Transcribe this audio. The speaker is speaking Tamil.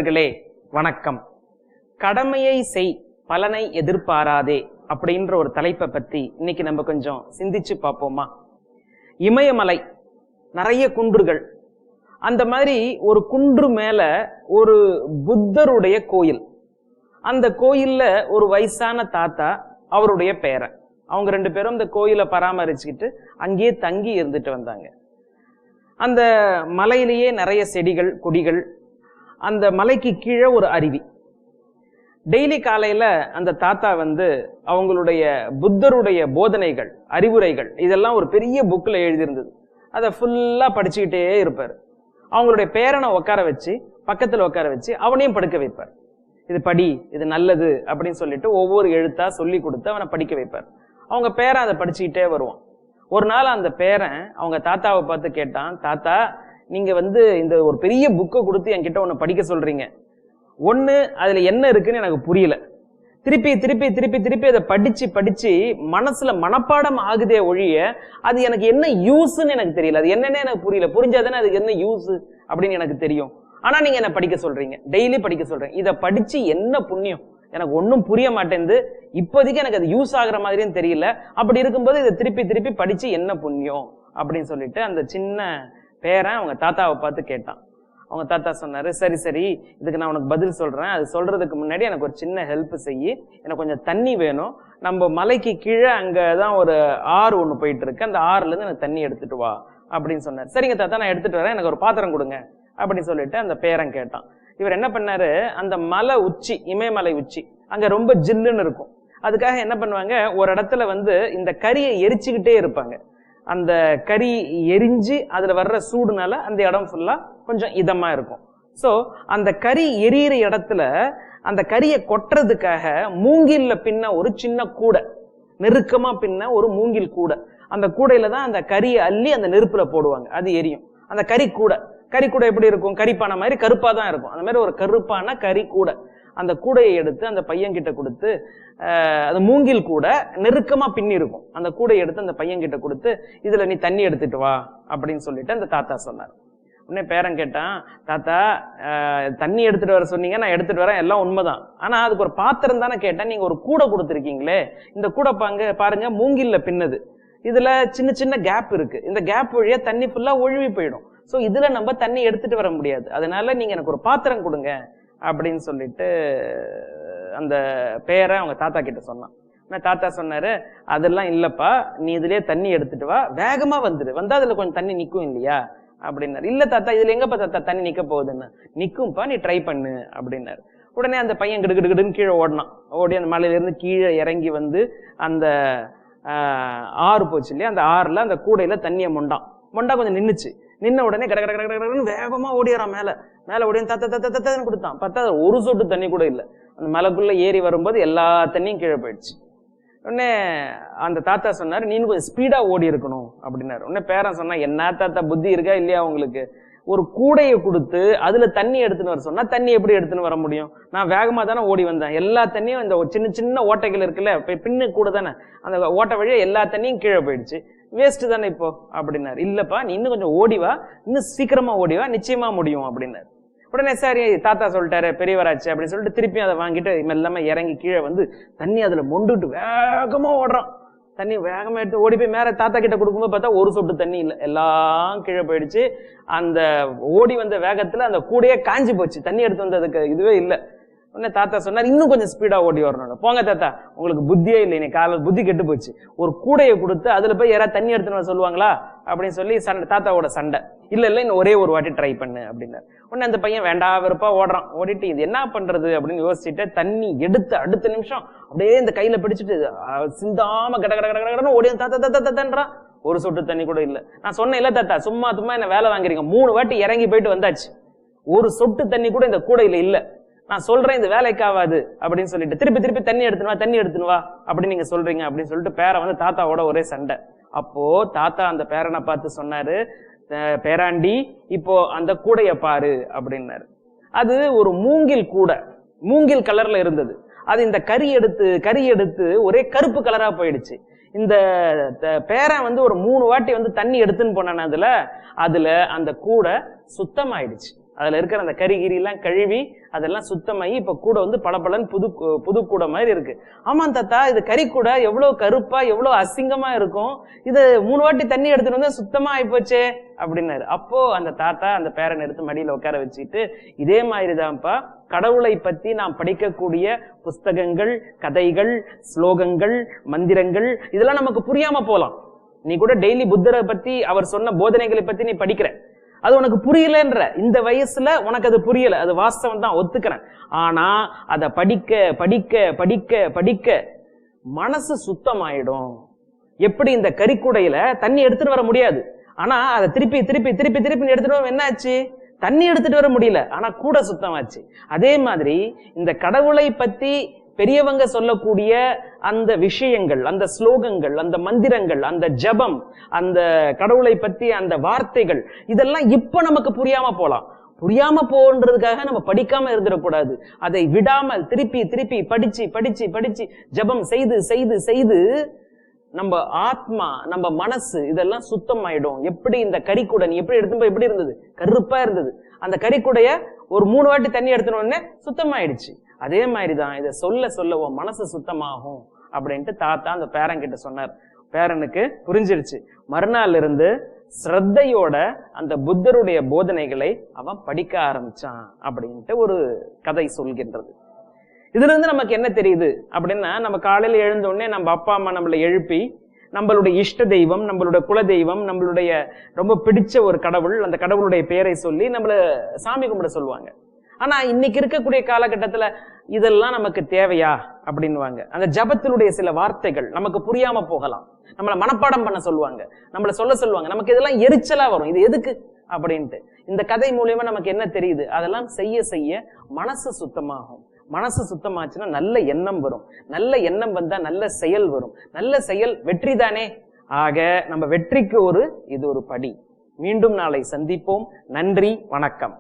நண்பர்களே வணக்கம். கடமையை செய், பலனை எதிர்பாராதே அப்படின்ற ஒரு தலைப்பை பத்தி இன்னைக்கு நம்ம கொஞ்சம் சிந்திச்சு பார்ப்போமா? இமயமலை, நிறைய குன்றுகள், அந்த மாதிரி ஒரு குன்று மேல ஒரு புத்தருடைய கோயில். அந்த கோயில்ல ஒரு வயசான தாத்தா, அவருடைய பேரன், அவங்க ரெண்டு பேரும் இந்த கோயிலை பராமரிச்சுக்கிட்டு அங்கேயே தங்கி இருந்துட்டு வந்தாங்க. அந்த மலையிலேயே நிறைய செடிகள் கொடிகள், அந்த மலைக்கு கீழே ஒரு அருவி. டெய்லி காலையில அந்த தாத்தா அவங்களுடைய புத்தருடைய போதனைகள், அறிவுரைகள், இதெல்லாம் ஒரு பெரிய புக்ல எழுதியிருந்தது. அதை ஃபுல்லா படிச்சுக்கிட்டே இருப்பார். அவங்களுடைய பேரனை உட்கார வச்சு, பக்கத்துல உட்கார வச்சு அவனையும் படுக்க வைப்பார். இது படி, இது நல்லது அப்படின்னு சொல்லிட்டு ஒவ்வொரு எழுத்தா சொல்லி கொடுத்து அவனை படிக்க வைப்பார். அவங்க பேரன் அதை படிச்சுக்கிட்டே வருவான். ஒரு நாள் அந்த பேரன் அவங்க தாத்தாவை பார்த்து கேட்டான், தாத்தா, நீங்க இந்த ஒரு பெரிய புக்கை கொடுத்து என்கிட்ட ஒன்னு படிக்க சொல்றீங்க. ஒண்ணு, அதுல என்ன இருக்குன்னு எனக்கு புரியல. திருப்பி திருப்பி திருப்பி திருப்பி அதை படிச்சு படிச்சு மனசுல மனப்பாடம் ஆகுதே ஒழிய அது எனக்கு என்ன யூஸ்ன்னு எனக்கு தெரியல. அது என்னன்னு எனக்கு புரியல. புரிஞ்சாதானே அதுக்கு என்ன யூஸ் அப்படின்னு எனக்கு தெரியும். ஆனா நீங்க என்ன படிக்க சொல்றீங்க, டெய்லி படிக்க சொல்றீங்க. இதை படிச்சு என்ன புண்ணியம்? எனக்கு ஒன்னும் புரிய மாட்டேங்குது. இப்போதைக்கு எனக்கு அது யூஸ் ஆகுற மாதிரியும் தெரியல. அப்படி இருக்கும்போது இதை திருப்பி திருப்பி படிச்சு என்ன புண்ணியம் அப்படின்னு சொல்லிட்டு அந்த சின்ன பேரன் அவங்க தாத்தாவை பார்த்து கேட்டான். அவங்க தாத்தா சொன்னாரு, சரி சரி, இதுக்கு நான் உனக்கு பதில் சொல்றேன். அது சொல்றதுக்கு முன்னாடி எனக்கு ஒரு சின்ன ஹெல்ப் செய்யி. எனக்கு கொஞ்சம் தண்ணி வேணும். நம்ம மலைக்கு கீழே அங்கதான் ஒரு ஆறு ஒண்ணு போயிட்டு இருக்கு. அந்த ஆறுல இருந்து எனக்கு தண்ணி எடுத்துட்டு வா அப்படின்னு சொன்னார். சரிங்க தாத்தா, நான் எடுத்துட்டு வரேன், எனக்கு ஒரு பாத்திரம் கொடுங்க அப்படின்னு சொல்லிட்டு அந்த பேரன் கேட்டான். இவர் என்ன பண்ணாரு, அந்த மலை உச்சி, இமயமலை உச்சி, அங்க ரொம்ப ஜில்லுன்னு இருக்கும். அதுக்காக என்ன பண்ணுவாங்க, ஒரு இடத்துல இந்த கரியை எரிச்சுக்கிட்டே இருப்பாங்க. அந்த கறி எரிஞ்சு அதுல வர்ற சூடுனால அந்த இடம் ஃபுல்லா கொஞ்சம் இதமா இருக்கும். சோ அந்த கறி எரியிற இடத்துல அந்த கறியை கொட்டுறதுக்காக மூங்கில்ல பின்ன ஒரு சின்ன கூடை, நெருக்கமா பின்ன ஒரு மூங்கில் கூடை. அந்த கூடையில தான் அந்த கறியை அள்ளி அந்த நெருப்புல போடுவாங்க, அது எரியும். அந்த கறி கூடை எப்படி இருக்கும், கறிப்பான மாதிரி கருப்பா தான் இருக்கும். அந்த மாதிரி ஒரு கருப்பான கறி கூடை. அந்த கூடையை எடுத்து அந்த பையன்கிட்ட கொடுத்து, அது மூங்கில் கூட நெருக்கமா பின்னி இருக்கும். அந்த கூடையை எடுத்து அந்த பையன்கிட்ட கொடுத்து, இதுல நீ தண்ணி எடுத்துட்டு வா அப்படின்னு சொல்லிட்டு அந்த தாத்தா சொன்னார். உடனே பேரன் கேட்டான், தாத்தா, தண்ணி எடுத்துட்டு வர சொன்னீங்க, நான் எடுத்துட்டு வரேன், எல்லாம் உண்மைதான். ஆனா அதுக்கு ஒரு பாத்திரம் தானே கேட்டேன். நீங்க ஒரு கூடை கொடுத்துருக்கீங்களே, இந்த கூடை பாருங்க மூங்கில்ல பின்னது. இதுல சின்ன சின்ன கேப் இருக்கு. இந்த கேப் வழியா தண்ணி ஃபுல்லா ஒழுவி போயிடும். சோ இதுல நம்ம தண்ணி எடுத்துட்டு வர முடியாது. அதனால நீங்க எனக்கு ஒரு பாத்திரம் கொடுங்க அப்படின்னு சொல்லிட்டு அந்த பேரை அவங்க தாத்தா கிட்ட சொன்னான். தாத்தா சொன்னாரு, அதெல்லாம் இல்லப்பா, நீ இதுலயே தண்ணி எடுத்துட்டு வா, வேகமா வந்துடு, வந்தா அதுல கொஞ்சம் தண்ணி நிக்கும் இல்லையா அப்படின்னாரு. இல்ல தாத்தா, இதுல எங்கப்பா தாத்தா தண்ணி நிக்க போகுதுன்னு. நிக்கும்பா, நீ ட்ரை பண்ணு அப்படின்னாரு. உடனே அந்த பையன் கிடுகிடுன்னு கீழே ஓடினான். ஓடி அந்த மலையில இருந்து கீழே இறங்கி அந்த ஆறு போச்சு இல்லையா, அந்த ஆறுல அந்த கூடையில தண்ணியை மொண்டா கொஞ்சம் நின்னுச்சு. நின்ன உடனே கட கட கட வேகமா ஓடிறான். மேல ஓடி தத்தன்னு கொடுத்தான். பார்த்தா ஒரு சொட்டு தண்ணி கூட இல்லை. அந்த மலைக்குள்ள ஏறி வரும்போது எல்லா தண்ணியும் கீழே போயிடுச்சு. உடனே அந்த தாத்தா சொன்னாரு, நீ கொஞ்சம் ஸ்பீடா ஓடி இருக்கணும் அப்படின்னாரு. உடனே பேரன் சொன்னா, என்ன தாத்தா புத்தி இருக்கா இல்லையா உங்களுக்கு? ஒரு கூடையை கொடுத்து அதுல தண்ணி எடுத்துன்னு வர சொன்னா தண்ணி எப்படி எடுத்துன்னு வர முடியும்? நான் வேகமா தானே ஓடி வந்தேன். எல்லா தண்ணியும் இந்த சின்ன சின்ன ஓட்டைகள் இருக்குல்ல, பின்னு கூட தானே, அந்த ஓட்டை வழியா எல்லா தண்ணியும் கீழே போயிடுச்சு. வேஸ்ட் தானே இப்போ அப்படின்னாரு. இல்லப்பா, நீ இன்னும் கொஞ்சம் ஓடிவா, இன்னும் சீக்கிரமா ஓடிவா, நிச்சயமா முடியும் அப்படின்னாரு. உடனே சரி தாத்தா சொல்லிட்டாரு, பெரியவராச்சு அப்படின்னு சொல்லிட்டு திருப்பி அதை வாங்கிட்டு மெல்லாம இறங்கி கீழே தண்ணி அதுல மொண்டுட்டு வேகமா ஓடுறான். தண்ணி வேகமா எடுத்து ஓடி போய் மேல தாத்தா கிட்ட கொடுக்கும்போது பார்த்தா ஒரு சொட்டு தண்ணி இல்லை, எல்லாம் கீழே போயிடுச்சு. அந்த ஓடி வந்த வேகத்துல அந்த கூடையே காஞ்சி போச்சு, தண்ணி எடுத்து வந்ததுக்கு இதுவே இல்லை. உடனே தாத்தா சொன்னார், இன்னும் கொஞ்சம் ஸ்பீடா ஓடி வரணும். போங்க தாத்தா, உங்களுக்கு புத்தியே இல்லை, இன்னைக்கு காலையில் புத்தி கெட்டு போச்சு. ஒரு கூடையை கொடுத்து அதுல போய் யாராவது தண்ணி எடுத்துன்னு சொல்லுவாங்களா அப்படின்னு சொல்லி தாத்தாவோட சண்டை. இல்ல இன்னும் ஒரே ஒரு வாட்டி ட்ரை பண்ணு அப்படின்னாரு. உடனே அந்த பையன் வேண்டா வெறுப்பா ஓடுறான். ஓடிட்டு இது என்ன பண்றது அப்படின்னு யோசிச்சுட்டு தண்ணி எடுத்து அடுத்த நிமிஷம் அப்படியே இந்த கையில பிடிச்சிட்டு சிந்தாம கட கட கட கடன்னு ஓடி தாத்தான்றான். ஒரு சொட்டு தண்ணி கூட இல்லை. நான் சொன்னேன், இல்ல தாத்தா, சும்மா என்ன வேலை வாங்குறீங்க, 3 வாட்டி இறங்கி போயிட்டு வந்தாச்சு, ஒரு சொட்டு தண்ணி கூட இந்த கூடையில இல்ல, நான் சொல்றேன் இந்த வேலைக்காவாது அப்படின்னு சொல்லிட்டு திருப்பி திருப்பி தண்ணி எடுத்துன்னு வா அப்படின்னு நீங்க சொல்றீங்க அப்படின்னு சொல்லிட்டு பேரன் தாத்தாவோட ஒரே சண்டை. அப்போ தாத்தா அந்த பேரனை பார்த்து சொன்னாரு, பேராண்டி, இப்போ அந்த கூடைய பாரு அப்படின்னாரு. அது ஒரு மூங்கில் கூடை, மூங்கில் கலர்ல இருந்தது. அது இந்த கறி எடுத்து ஒரே கருப்பு கலரா போயிடுச்சு. இந்த பேரன் ஒரு 3 வாட்டி தண்ணி எடுத்துன்னு போனான அதுல அந்த கூடை சுத்தமாயிடுச்சு. அதுல இருக்கிற அந்த கரிகிரி எல்லாம் கழுவி அதெல்லாம் சுத்தமாகி இப்ப கூட வந்து பளபளன்னு புது கூட மாதிரி இருக்கு. ஆமா தாத்தா, இது கறி கூட எவ்வளவு கருப்பா எவ்வளவு அசிங்கமா இருக்கும், இது 3 வாட்டி தண்ணி எடுத்துட்டு வந்து சுத்தமா ஆயிப்போச்சே அப்படின்னாரு. அப்போ அந்த தாத்தா அந்த பேரன் எடுத்து மடியில உட்கார வச்சுட்டு, இதே மாதிரிதான்ப்பா கடவுளை பத்தி நாம் படிக்கக்கூடிய புஸ்தகங்கள், கதைகள், ஸ்லோகங்கள், மந்திரங்கள் இதெல்லாம் நமக்கு புரியாம போலாம். நீ கூட டெய்லி புத்தரை பத்தி அவர் சொன்ன போதனைகளை பத்தி நீ படிக்கிற, அது உனக்கு புரியலன்ற இந்த வயசுல உனக்கு அது புரியல, அது வாஸ்தவம் தான், ஒத்துக்கிறேன். ஆனா அதை படிக்க படிக்க படிக்க படிக்க மனசு சுத்தமாயிடும். எப்படி இந்த கறிக்குடையில தண்ணி எடுத்துட்டு வர முடியாது, ஆனா அதை திருப்பி திருப்பி திருப்பி திருப்பி எடுத்துட்டு வர என்ன ஆச்சு, தண்ணி எடுத்துட்டு வர முடியல, ஆனா கூட சுத்தமாச்சு. அதே மாதிரி இந்த கடவுளை பத்தி பெரியவங்க சொல்லக்கூடிய அந்த விஷயங்கள், அந்த ஸ்லோகங்கள், அந்த மந்திரங்கள், அந்த ஜபம், அந்த கடவுளை பத்தி அந்த வார்த்தைகள் இதெல்லாம் இப்ப நமக்கு புரியாம போலாம். புரியாம போன்றதுக்காக நம்ம படிக்காம இருந்துடக்கூடாது. அதை விடாமல் திருப்பி திருப்பி படிச்சு படிச்சு படிச்சு ஜபம் செய்து செய்து செய்து நம்ம ஆத்மா, நம்ம மனசு இதெல்லாம் சுத்தம் ஆயிடும். எப்படி இந்த கறிக்குடை நீ எப்படி எடுத்து எப்படி இருந்தது, கருப்பா இருந்தது, அந்த கறிக்குடைய ஒரு 3 வாட்டி தண்ணி எடுத்துனோடனே சுத்தமாயிடுச்சு. அதே மாதிரிதான் இதை சொல்ல சொல்ல உன் மனசு சுத்தமாகும் அப்படின்ட்டு தாத்தா அந்த பேரன் கிட்ட சொன்னார். பேரனுக்கு புரிஞ்சிருச்சு. மறுநாள் இருந்து ஸ்ரத்தையோட அந்த புத்தருடைய போதனைகளை அவன் படிக்க ஆரம்பிச்சான் அப்படின்ட்டு ஒரு கதை சொல்கின்றது. இதுல இருந்து நமக்கு என்ன தெரியுது அப்படின்னா, நம்ம காலையில எழுந்த உடனே நம்ம அப்பா அம்மா நம்மளை எழுப்பி நம்மளுடைய இஷ்ட தெய்வம், நம்மளுடைய குல தெய்வம், நம்மளுடைய ரொம்ப பிடிச்ச ஒரு கடவுள், அந்த கடவுளுடைய பெயரை சொல்லி நம்மள சாமி கும்பிட சொல்லுவாங்க. ஆனா இன்னைக்கு இருக்கக்கூடிய காலகட்டத்துல இதெல்லாம் நமக்கு தேவையா அப்படின்னுவாங்க. அந்த ஜபத்தினுடைய சில வார்த்தைகள் நமக்கு புரியாம போகலாம், நம்மளை மனப்பாடம் பண்ண சொல்லுவாங்க, நம்மளை சொல்லுவாங்க, நமக்கு இதெல்லாம் எரிச்சலா வரும், இது எதுக்கு அப்படின்ட்டு. இந்த கதை மூலியமா நமக்கு என்ன தெரியுது, அதெல்லாம் செய்ய செய்ய மனசு சுத்தமாகும். மனசு சுத்தமாச்சுன்னா நல்ல எண்ணம் வரும், நல்ல எண்ணம் வந்தா நல்ல செயல் வரும், நல்ல செயல் வெற்றி தானே. ஆக நம்ம வெற்றிக்கு இது ஒரு படி. மீண்டும் நாளை சந்திப்போம். நன்றி, வணக்கம்.